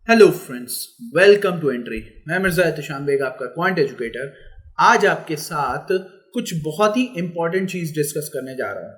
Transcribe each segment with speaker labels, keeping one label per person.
Speaker 1: Hello friends, welcome to entry. मैं मिर्जा एहतशाम बेग, आपका quant educator. आज आपके साथ कुछ बहुत ही इंपॉर्टेंट चीज डिस्कस करने जा रहा हूँ।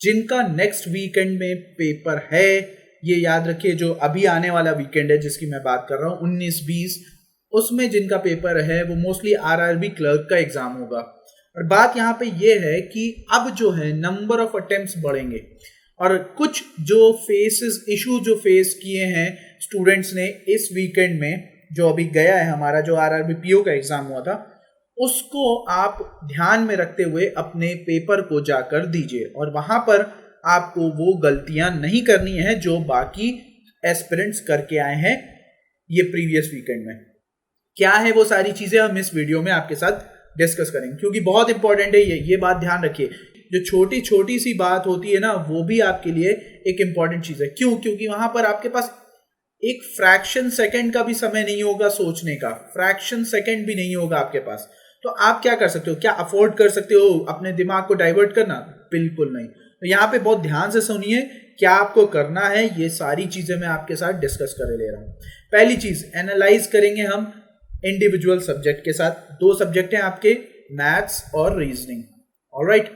Speaker 1: जिनका नेक्स्ट वीकेंड में पेपर है, ये याद रखिए, जो अभी आने वाला वीकेंड है जिसकी मैं बात कर रहा हूँ 19-20, उसमें जिनका पेपर है वो मोस्टली आरआरबी क्लर्क का एग्जाम होगा। और बात यहाँ पे ये है कि अब जो है नंबर ऑफ अटेम्प्ट्स बढ़ेंगे और कुछ जो इशू जो फेस किए हैं स्टूडेंट्स ने इस वीकेंड में, जो अभी गया है हमारा जो आरआरबी पीओ का एग्जाम हुआ था, उसको आप ध्यान में रखते हुए अपने पेपर को जाकर दीजिए और वहां पर आपको वो गलतियां नहीं करनी है जो बाकी एस्पिरेंट्स करके आए हैं ये प्रीवियस वीकेंड में। क्या है वो सारी चीजें हम इस वीडियो में आपके साथ डिस्कस करेंगे, क्योंकि बहुत इंपॉर्टेंट है ये बात ध्यान रखिए। जो छोटी छोटी सी बात होती है ना, वो भी आपके लिए एक इंपॉर्टेंट चीज है। क्यों? क्योंकि वहां पर आपके पास एक फ्रैक्शन सेकंड का भी समय नहीं होगा सोचने का, फ्रैक्शन सेकंड भी नहीं होगा आपके पास। तो आप क्या कर सकते हो? क्या अफोर्ड कर सकते हो अपने दिमाग को डाइवर्ट करना? बिल्कुल नहीं। तो यहाँ पे बहुत ध्यान से सुनिए क्या आपको करना है। ये सारी चीजें मैं आपके साथ डिस्कस कर ले रहा हूँ। पहली चीज, एनालाइज करेंगे हम इंडिविजुअल सब्जेक्ट के साथ। दो सब्जेक्ट हैं आपके, मैथ्स और रीजनिंग। ऑलराइट,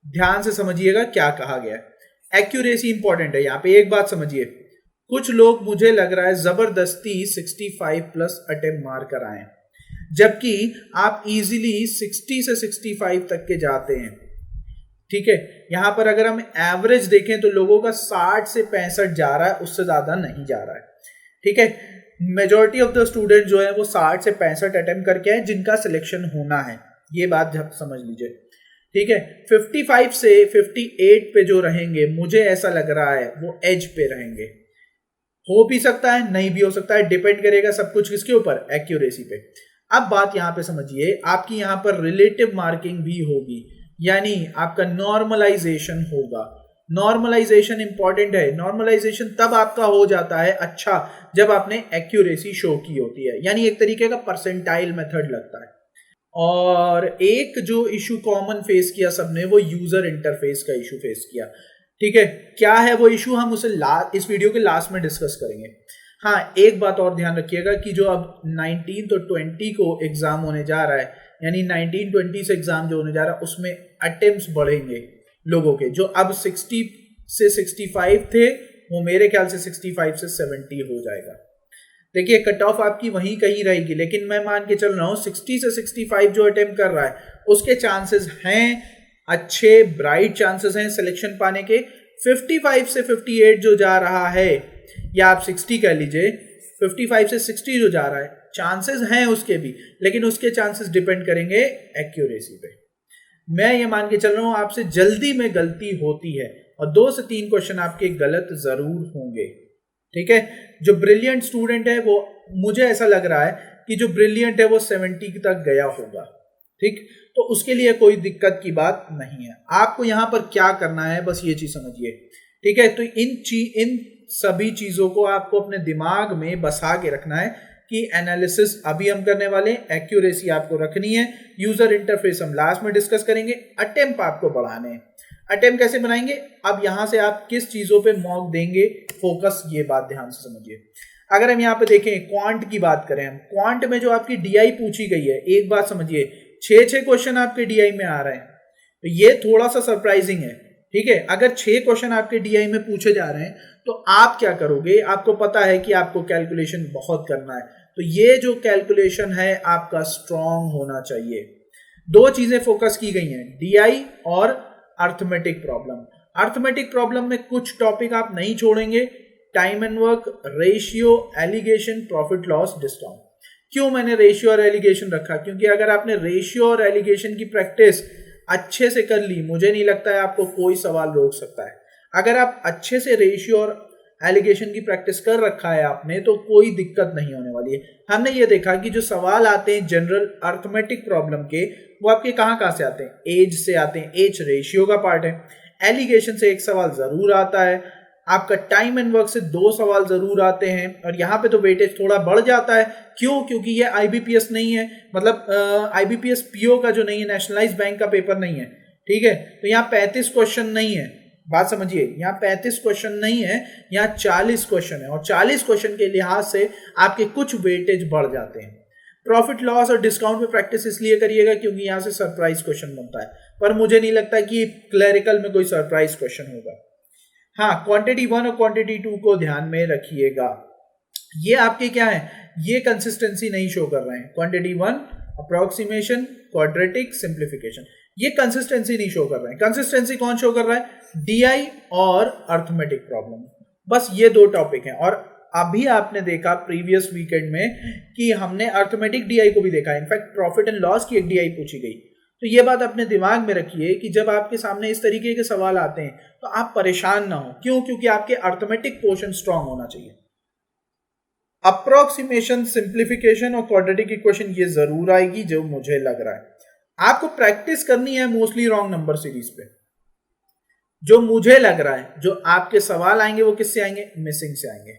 Speaker 1: ध्यान से समझिएगा क्या कहा गया है। एक्यूरेसी इंपॉर्टेंट है। यहाँ पे एक बात समझिए, कुछ लोग मुझे लग रहा है जबरदस्ती 65 प्लस अटेम्प्ट मार कर आए, जबकि आप इजीली 60 से 65 तक के जाते हैं। ठीक है, यहां पर अगर हम एवरेज देखें तो लोगों का 60 से 65 जा रहा है, उससे ज्यादा नहीं जा रहा है। ठीक है, मेजॉरिटी ऑफ द स्टूडेंट जो है वो 60 से 65 अटेम्प्ट करके आए जिनका सिलेक्शन होना है। ये बात जब समझ लीजिए। ठीक है, 55 से 58 पे जो रहेंगे, मुझे ऐसा लग रहा है वो एज पे रहेंगे। हो भी सकता है, नहीं भी हो सकता है, डिपेंड करेगा सब कुछ किसके ऊपर? एक्यूरेसी पे। अब बात यहां पे समझिए, आपकी यहां पर रिलेटिव मार्किंग भी होगी, यानी आपका नॉर्मलाइजेशन होगा। नॉर्मलाइजेशन इंपॉर्टेंट है। नॉर्मलाइजेशन तब आपका हो जाता है अच्छा जब आपने एक्यूरेसी शो की होती है, यानी एक तरीके का परसेंटाइल मेथड लगता है। और एक जो इशू कॉमन फेस किया सबने, वो यूजर इंटरफेस का इशू फेस किया। ठीक है, क्या है वो इशू, हम उसे इस वीडियो के लास्ट में डिस्कस करेंगे। हाँ, एक बात और ध्यान रखिएगा कि जो अब 19 तो 20 को एग्जाम होने जा रहा है, यानी 19-20 से एग्जाम जो होने जा रहा है, उसमें अटेम्प्ट्स बढ़ेंगे लोगों के। जो अब 60 से 65 थे, वो मेरे ख्याल से 65 से 70 हो जाएगा। देखिए, कट ऑफ आपकी वहीं कहीं रहेगी, लेकिन मैं मान के चल रहा हूँ 60 से 65 जो अटेम्प्ट कर रहा है उसके चांसेस हैं अच्छे, ब्राइट चांसेस हैं सिलेक्शन पाने के। 55 से 58 जो जा रहा है, या आप 60 कह लीजिए, 55 से 60 जो जा रहा है, चांसेस हैं उसके भी, लेकिन उसके चांसेस डिपेंड करेंगे एक्यूरेसी पे। मैं ये मान के चल रहा हूं आपसे जल्दी में गलती होती है और 2 से 3 क्वेश्चन आपके गलत जरूर होंगे। ठीक है, जो ब्रिलियंट स्टूडेंट है वो, मुझे ऐसा लग रहा है कि जो ब्रिलियंट है वो 70 तक गया होगा। ठीक, तो उसके लिए कोई दिक्कत की बात नहीं है। आपको यहां पर क्या करना है, बस ये चीज समझिए। ठीक है, तो इन सभी चीजों को आपको अपने दिमाग में बसा के रखना है कि एनालिसिस अभी हम करने वाले, एक्यूरेसी आपको रखनी है, यूजर इंटरफेस हम लास्ट में डिस्कस करेंगे, अटेम्प्ट आपको बढ़ाने हैं। अटेम्प्ट कैसे बनाएंगे? अब यहां से आप किस चीजों पे मॉक देंगे, फोकस, ये बात ध्यान से समझिए। अगर हम यहाँ पे देखें, क्वांट की बात करें, हम क्वांट में जो आपकी डीआई पूछी गई है, एक बात समझिए, 6 क्वेश्चन आपके डीआई में आ रहे हैं, तो ये थोड़ा सा सरप्राइजिंग है। ठीक है, अगर 6 क्वेश्चन आपके डीआई में पूछे जा रहे हैं तो आप क्या करोगे? आपको पता है कि आपको कैलकुलेशन बहुत करना है, तो ये जो कैलकुलेशन है आपका स्ट्रॉन्ग होना चाहिए। 2 चीजें फोकस की गई हैं, डीआई और अर्थमेटिक प्रॉब्लम। अर्थमेटिक प्रॉब्लम में कुछ टॉपिक आप नहीं छोड़ेंगे, time and work, ratio, alligation, profit loss, discount. क्यों मैंने रेशियो और एलिगेशन रखा? क्योंकि अगर आपने रेशियो और एलिगेशन की प्रैक्टिस अच्छे से कर ली, मुझे नहीं लगता है आपको कोई सवाल रोक सकता है। अगर आप अच्छे से रेशियो और एलिगेशन की प्रैक्टिस कर रखा है आपने, तो कोई दिक्कत नहीं होने वाली है। हमने ये देखा कि जो सवाल आते हैं जनरल अर्थमेटिक प्रॉब्लम के, वो आपके कहाँ से आते हैं? एज से आते हैं, एज रेशियो का पार्ट है। एलिगेशन से एक सवाल जरूर आता है, आपका टाइम एंड वर्क से 2 सवाल जरूर आते हैं, और यहाँ पे तो वेटेज थोड़ा बढ़ जाता है। क्यों? क्योंकि ये आईबीपीएस नहीं है, मतलब आईबीपीएस पीओ का जो नहीं है, नेशनलाइज्ड बैंक का पेपर नहीं है। ठीक है, तो यहाँ 35 क्वेश्चन नहीं है, बात समझिए, यहाँ 35 क्वेश्चन नहीं है, यहाँ 40 क्वेश्चन है और 40 क्वेश्चन के लिहाज से आपके कुछ वेटेज बढ़ जाते हैं। प्रॉफिट लॉस और डिस्काउंट में प्रैक्टिस इसलिए करिएगा क्योंकि यहाँ से सरप्राइज क्वेश्चन बनता है, पर मुझे नहीं लगता कि क्लरिकल में कोई सरप्राइज क्वेश्चन होगा। हाँ, क्वांटिटी 1 और क्वांटिटी 2 को ध्यान में रखिएगा। ये आपके क्या है, ये कंसिस्टेंसी नहीं शो कर रहे हैं। क्वांटिटी 1 अप्रोक्सीमेशन, क्वाड्रेटिक, सिंप्लीफिकेशन, ये कंसिस्टेंसी नहीं शो कर रहे हैं। कंसिस्टेंसी कौन शो कर रहा है, डीआई और अर्थमेटिक प्रॉब्लम, बस ये दो टॉपिक हैं। और अभी आपने देखा प्रीवियस वीकेंड में कि हमने अर्थमेटिक डीआई को भी देखा, इनफैक्ट प्रॉफिट एंड लॉस की एक डीआई पूछी गई। तो ये बात अपने दिमाग में रखिए कि जब आपके सामने इस तरीके के सवाल आते हैं तो आप परेशान ना हो। क्यों? क्योंकि आपके अर्थमेटिक पोर्शन स्ट्रांग होना चाहिए। अप्रोक्सीमेशन, सिंप्लीफिकेशन और क्वाड्रेटिक इक्वेशन ये जरूर आएगी जो मुझे लग रहा है। आपको प्रैक्टिस करनी है मोस्टली रॉन्ग नंबर सीरीज पे। जो मुझे लग रहा है जो आपके सवाल आएंगे वो किससे आएंगे, मिसिंग से आएंगे,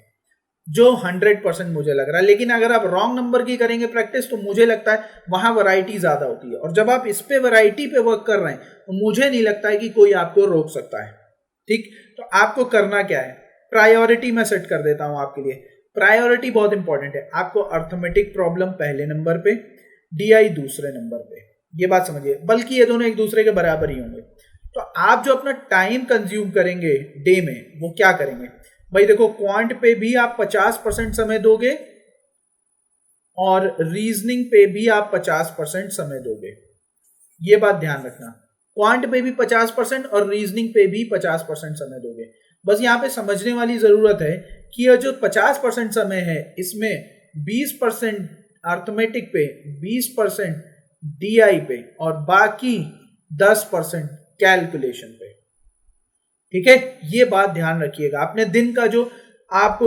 Speaker 1: जो 100% मुझे लग रहा है। लेकिन अगर आप रॉन्ग नंबर की करेंगे प्रैक्टिस तो मुझे लगता है वहां वैरायटी ज्यादा होती है, और जब आप इस पे वैरायटी पे वर्क कर रहे हैं तो मुझे नहीं लगता है कि कोई आपको रोक सकता है। ठीक, तो आपको करना क्या है, प्रायोरिटी मैं सेट कर देता हूं आपके लिए। प्रायोरिटी बहुत इंपॉर्टेंट है। आपको अर्थमेटिक प्रॉब्लम पहले नंबर पे, डीआई दूसरे नंबर पे, ये बात समझिए, बल्कि ये दोनों एक दूसरे के बराबर ही होंगे। तो आप जो अपना टाइम कंज्यूम करेंगे डे में वो क्या करेंगे भाई, देखो क्वांट पे भी आप 50% समय दोगे और रीजनिंग पे भी आप 50% समय दोगे, ये बात ध्यान रखना। क्वांट पे भी 50% और रीजनिंग पे भी 50% समय दोगे। बस यहाँ पे समझने वाली जरूरत है कि यह जो 50% समय है इसमें 20% अर्थमेटिक पे, 20% डीआई पे और बाकी 10% कैलकुलेशन पे। ठीक है, ये बात ध्यान रखिएगा। अपने दिन का जो आप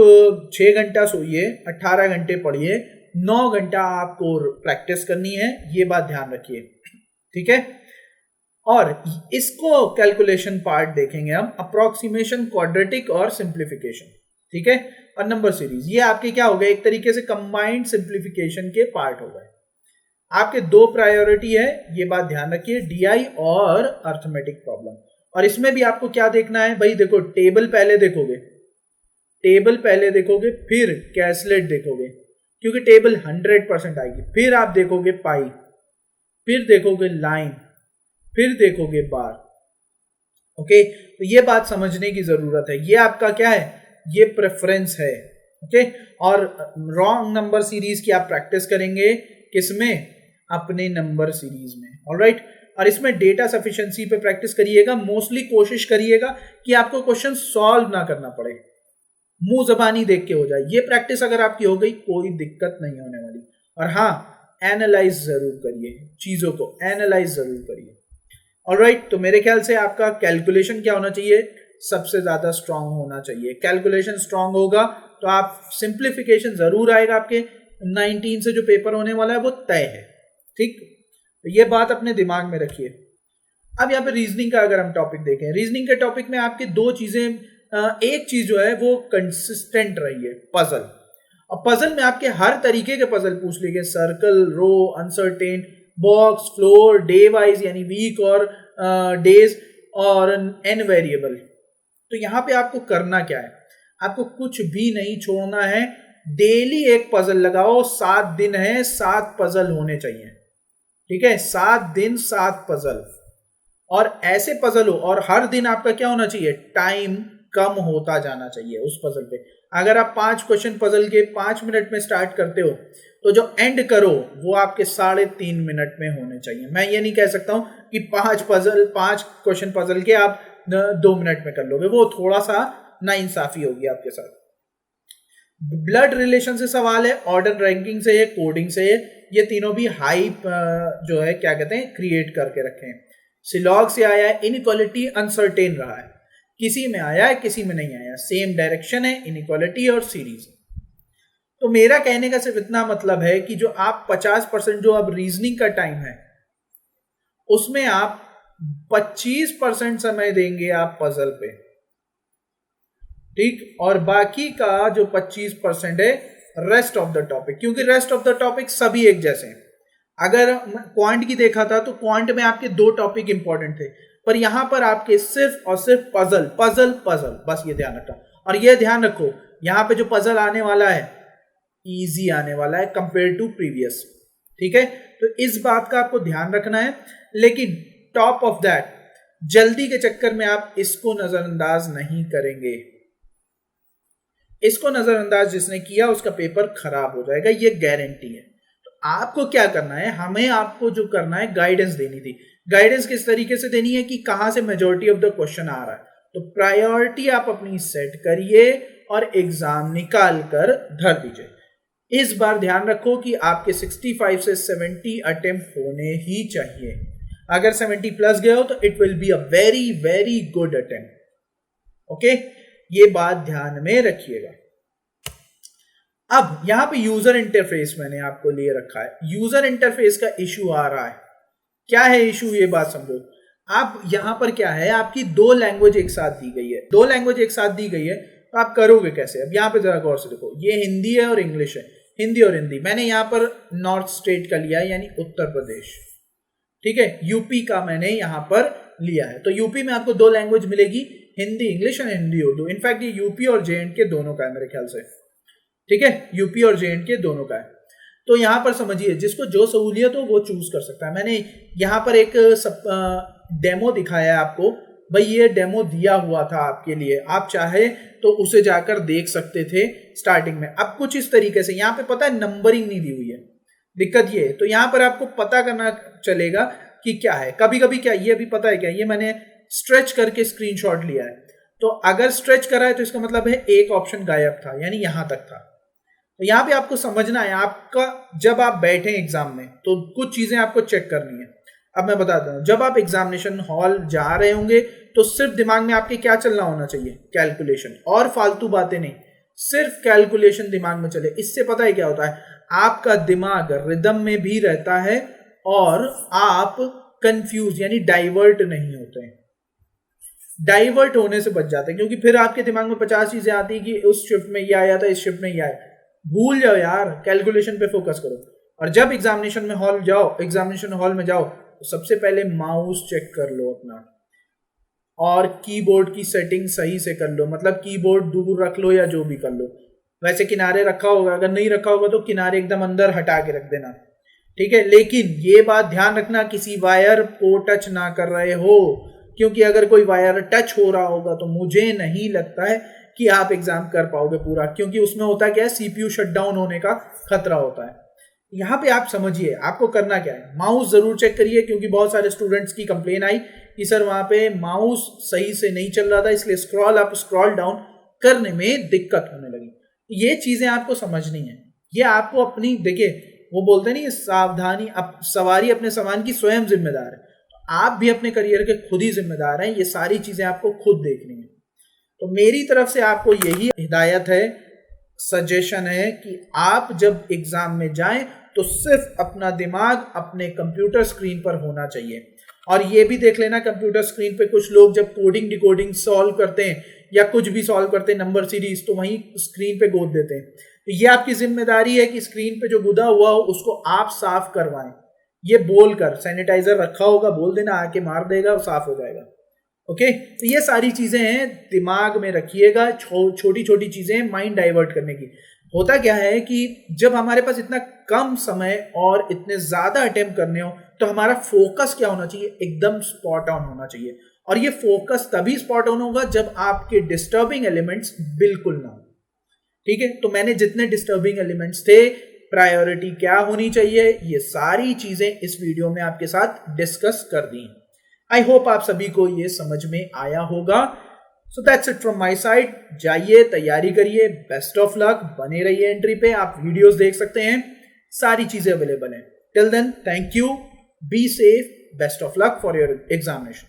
Speaker 1: 6 घंटा सोइए, 18 घंटे पढ़िए, 9 घंटा आपको प्रैक्टिस करनी है, ये बात ध्यान रखिए। ठीक है, और इसको कैलकुलेशन पार्ट देखेंगे हम, अप्रोक्सीमेशन, क्वाड्रेटिक और सिंप्लीफिकेशन। ठीक है, और नंबर सीरीज, ये आपके क्या हो गए, एक तरीके से कंबाइंड सिंप्लीफिकेशन के पार्ट हो गए। आपके दो प्रायोरिटी है, ये बात ध्यान रखिए, डीआई और अर्थमेटिक प्रॉब्लम। और इसमें भी आपको क्या देखना है भाई, देखो टेबल पहले देखोगे, टेबल पहले देखोगे, फिर कैसलेट देखोगे क्योंकि टेबल 100% आएगी, फिर आप देखोगे पाई, फिर देखोगे लाइन, फिर देखोगे बार। ओके, तो ये बात समझने की जरूरत है। ये आपका क्या है, ये प्रेफरेंस है। ओके, और रॉन्ग नंबर सीरीज की आप प्रैक्टिस करेंगे किसमें, अपने नंबर सीरीज में। ऑलराइट, और इसमें डेटा सफिशिएंसी पे प्रैक्टिस करिएगा। मोस्टली कोशिश करिएगा कि आपको क्वेश्चन सॉल्व ना करना पड़े, मुंह जबानी देख के हो जाए। ये प्रैक्टिस अगर आपकी हो गई कोई दिक्कत नहीं होने वाली। और हाँ, एनालाइज जरूर करिए, चीजों को एनालाइज जरूर करिए। ऑलराइट, तो मेरे ख्याल से आपका कैलकुलेशन क्या होना चाहिए, सबसे ज्यादा स्ट्रांग होना चाहिए। कैलकुलेशन स्ट्रांग होगा तो आप, सिंप्लीफिकेशन जरूर आएगा आपके 19 से जो पेपर होने वाला है वो तय है। ठीक, तो ये बात अपने दिमाग में रखिए। अब यहाँ पे रीजनिंग का अगर हम टॉपिक देखें, रीजनिंग के टॉपिक में आपकी दो चीजें, एक चीज जो है वो कंसिस्टेंट रही है, पजल। और पजल में आपके हर तरीके के पजल पूछ लिए गए, circle, row, uncertain, box, floor, day wise यानी वीक और डेज, और एन वेरिएबल। तो यहाँ पे आपको करना क्या है, आपको कुछ भी नहीं छोड़ना है, डेली एक पजल लगाओ। 7 दिन है, 7 पजल होने चाहिए। ठीक है, 7 दिन 7 पजल, और ऐसे पजल हो, और हर दिन आपका क्या होना चाहिए, टाइम कम होता जाना चाहिए उस पजल पे। अगर आप 5 क्वेश्चन पजल के 5 मिनट में स्टार्ट करते हो तो जो एंड करो वो आपके 3.5 मिनट में होने चाहिए। मैं ये नहीं कह सकता हूं कि 5 क्वेश्चन पजल के आप 2 मिनट में कर लोगे, वो थोड़ा सा नाइंसाफी होगी आपके साथ। ब्लड रिलेशन से सवाल है, ऑर्डर रैंकिंग से है, कोडिंग से है, ये तीनों भी हाइप जो है क्या कहते हैं क्रिएट करके रखे हैं। सिलॉग से आया है, इनइक्वालिटी अनसर्टेन रहा है, किसी में आया है किसी में नहीं आया, सेम डायरेक्शन है, इनइक्वालिटी और सीरीज। तो मेरा कहने का सिर्फ इतना मतलब है कि जो आप 50% जो अब रीजनिंग का टाइम है उसमें आप 25% समय देंगे आप पजल पे। ठीक, और बाकी का जो 25% है रेस्ट ऑफ द टॉपिक, क्योंकि रेस्ट ऑफ द टॉपिक सभी एक जैसे हैं। अगर क्वांट की देखा था तो क्वांट में आपके 2 टॉपिक इंपॉर्टेंट थे, पर यहां पर आपके सिर्फ और सिर्फ पजल पजल पजल, बस ये ध्यान रखना। और ये ध्यान रखो यहां पे जो पजल आने वाला है इजी आने वाला है कंपेयर टू प्रीवियस, ठीक है। तो इस बात का आपको ध्यान रखना है, लेकिन टॉप ऑफ दैट जल्दी के चक्कर में आप इसको नजरअंदाज नहीं करेंगे। इसको नजरअंदाज जिसने किया उसका पेपर खराब हो जाएगा, ये गारंटी है। तो आपको क्या करना है, हमें आपको जो करना है गाइडेंस देनी थी। गाइडेंस किस तरीके से देनी है कि कहां से मेजॉरिटी ऑफ द क्वेश्चन आ रहा है। तो प्रायोरिटी आप अपनी सेट करिए और एग्जाम निकाल कर धर दीजिए। इस बार ध्यान रखो कि आपके 65 से 70 अटेम्प्ट होने ही चाहिए। अगर 70 प्लस गए हो तो it will be a very very good attempt. Okay, ये बात ध्यान में रखिएगा। अब यहां पे यूजर इंटरफेस मैंने आपको लिए रखा है। यूजर इंटरफेस का इशू आ रहा है। क्या है इशू, ये बात समझो। आप यहां पर क्या है, आपकी 2 लैंग्वेज एक साथ दी गई है। 2 लैंग्वेज एक साथ दी गई है तो आप करोगे कैसे। अब यहां पे जरा गौर से देखो, ये हिंदी है और इंग्लिश है, हिंदी और हिंदी। मैंने यहां पर नॉर्थ स्टेट का लिया है यानी उत्तर प्रदेश, ठीक है। यूपी का मैंने यहां पर लिया है। तो यूपी में आपको 2 लैंग्वेज मिलेगी, हिंदी इंग्लिश और हिंदी उर्दू। इनफैक्ट ये यूपी और जे&के दोनों का है मेरे ख्याल से, ठीक है। यूपी और जे&के दोनों का है। तो यहां पर समझिए जिसको जो सहूलियत हो वो चूज कर सकता है। मैंने यहां पर एक डेमो दिखाया है आपको, भाई ये डेमो दिया हुआ था आपके लिए, आप चाहे तो उसे जाकर देख सकते थे स्टार्टिंग में। अब कुछ इस तरीके से यहाँ पे पता है नंबरिंग नहीं दी हुई है, दिक्कत ये है। तो यहाँ पर आपको पता करना चलेगा कि क्या है। कभी कभी क्या, ये भी पता है क्या, ये मैंने स्ट्रेच करके स्क्रीनशॉट लिया है। तो अगर स्ट्रेच करा है तो इसका मतलब है एक ऑप्शन गायब था, यानी यहां तक था। तो यहां पे आपको समझना है, आपका जब आप बैठे एग्जाम में तो कुछ चीजें आपको चेक करनी है। अब मैं बताता हूं, जब आप एग्जामिनेशन हॉल जा रहे होंगे तो सिर्फ दिमाग में आपके क्या चलना होना चाहिए, कैलकुलेशन, और फालतू बातें नहीं, सिर्फ कैलकुलेशन दिमाग में चले। इससे पता है क्या होता है, आपका दिमाग रिदम में भी रहता है और आप कंफ्यूज यानी डाइवर्ट नहीं होते हैं। डाइवर्ट होने से बच जाते हैं, क्योंकि फिर आपके दिमाग में 50 चीजें आती है कि उस शिफ्ट में ये आया था, इस शिफ्ट में ये आया। भूल जाओ यार, कैलकुलेशन पे फोकस करो। और जब एग्जामिनेशन में हॉल जाओ, एग्जामिनेशन हॉल में जाओ तो सबसे पहले माउस चेक कर लो अपना, और कीबोर्ड की सेटिंग सही से कर लो। मतलब कीबोर्ड दूर रख लो या जो भी कर लो। वैसे किनारे रखा होगा, अगर नहीं रखा होगा तो किनारे एकदम अंदर हटा के रख देना, ठीक है। लेकिन ये बात ध्यान रखना, किसी वायर को टच ना कर रहे हो, क्योंकि अगर कोई वायर टच हो रहा होगा तो मुझे नहीं लगता है कि आप एग्जाम कर पाओगे पूरा, क्योंकि उसमें होता क्या है, सीपीयू शटडाउन होने का खतरा होता है। यहाँ पे आप समझिए आपको करना क्या है। माउस जरूर चेक करिए, क्योंकि बहुत सारे स्टूडेंट्स की कंप्लेन आई कि सर वहां पे माउस सही से नहीं चल रहा था, इसलिए स्क्रॉल डाउन करने में दिक्कत होने लगी। ये चीजें आपको समझनी है। ये आपको अपनी, देखिए वो बोलते नहीं, सावधानी, अब सवारी अपने सामान की स्वयं जिम्मेदार है। तो आप भी अपने करियर के खुद ही जिम्मेदार हैं। ये सारी चीजें आपको खुद देखनी है। तो मेरी तरफ से आपको यही हिदायत है, सजेशन है कि आप जब एग्जाम में जाएं तो सिर्फ अपना दिमाग अपने कंप्यूटर स्क्रीन पर होना चाहिए। और ये भी देख लेना, कंप्यूटर स्क्रीन पे कुछ लोग जब कोडिंग डिकोडिंग सॉल्व करते हैं या कुछ भी सॉल्व करते हैं नंबर सीरीज, तो वहीं स्क्रीन पे गोद देते हैं। तो ये आपकी जिम्मेदारी है कि स्क्रीन पे जो गुदा हुआ हो उसको आप साफ करवाएं। ये बोलकर, सैनिटाइजर रखा होगा, बोल देना, आके मार देगा और साफ हो जाएगा। ओके, तो ये सारी चीजें हैं, दिमाग में रखिएगा। छोटी छोटी चीजें माइंड डाइवर्ट करने की। होता क्या है कि जब हमारे पास इतना कम समय और इतने ज्यादा अटेम्प्ट करने हो तो हमारा फोकस क्या होना चाहिए, एकदम स्पॉट ऑन होना चाहिए। और ये फोकस तभी स्पॉट ऑन होगा जब आपके डिस्टर्बिंग एलिमेंट्स बिल्कुल ना हो, ठीक है। तो मैंने जितने डिस्टर्बिंग एलिमेंट्स थे, प्रायोरिटी क्या होनी चाहिए, ये सारी चीजें इस वीडियो में आपके साथ डिस्कस कर दी। आई होप आप सभी को ये समझ में आया होगा। So that's it from my side. जाइए, तैयारी करिए, बेस्ट ऑफ लक, बने रहिए एंट्री पे। आप वीडियोस देख सकते हैं, सारी चीजें अवेलेबल हैं। Till then, thank you, be safe, best of luck for your examination.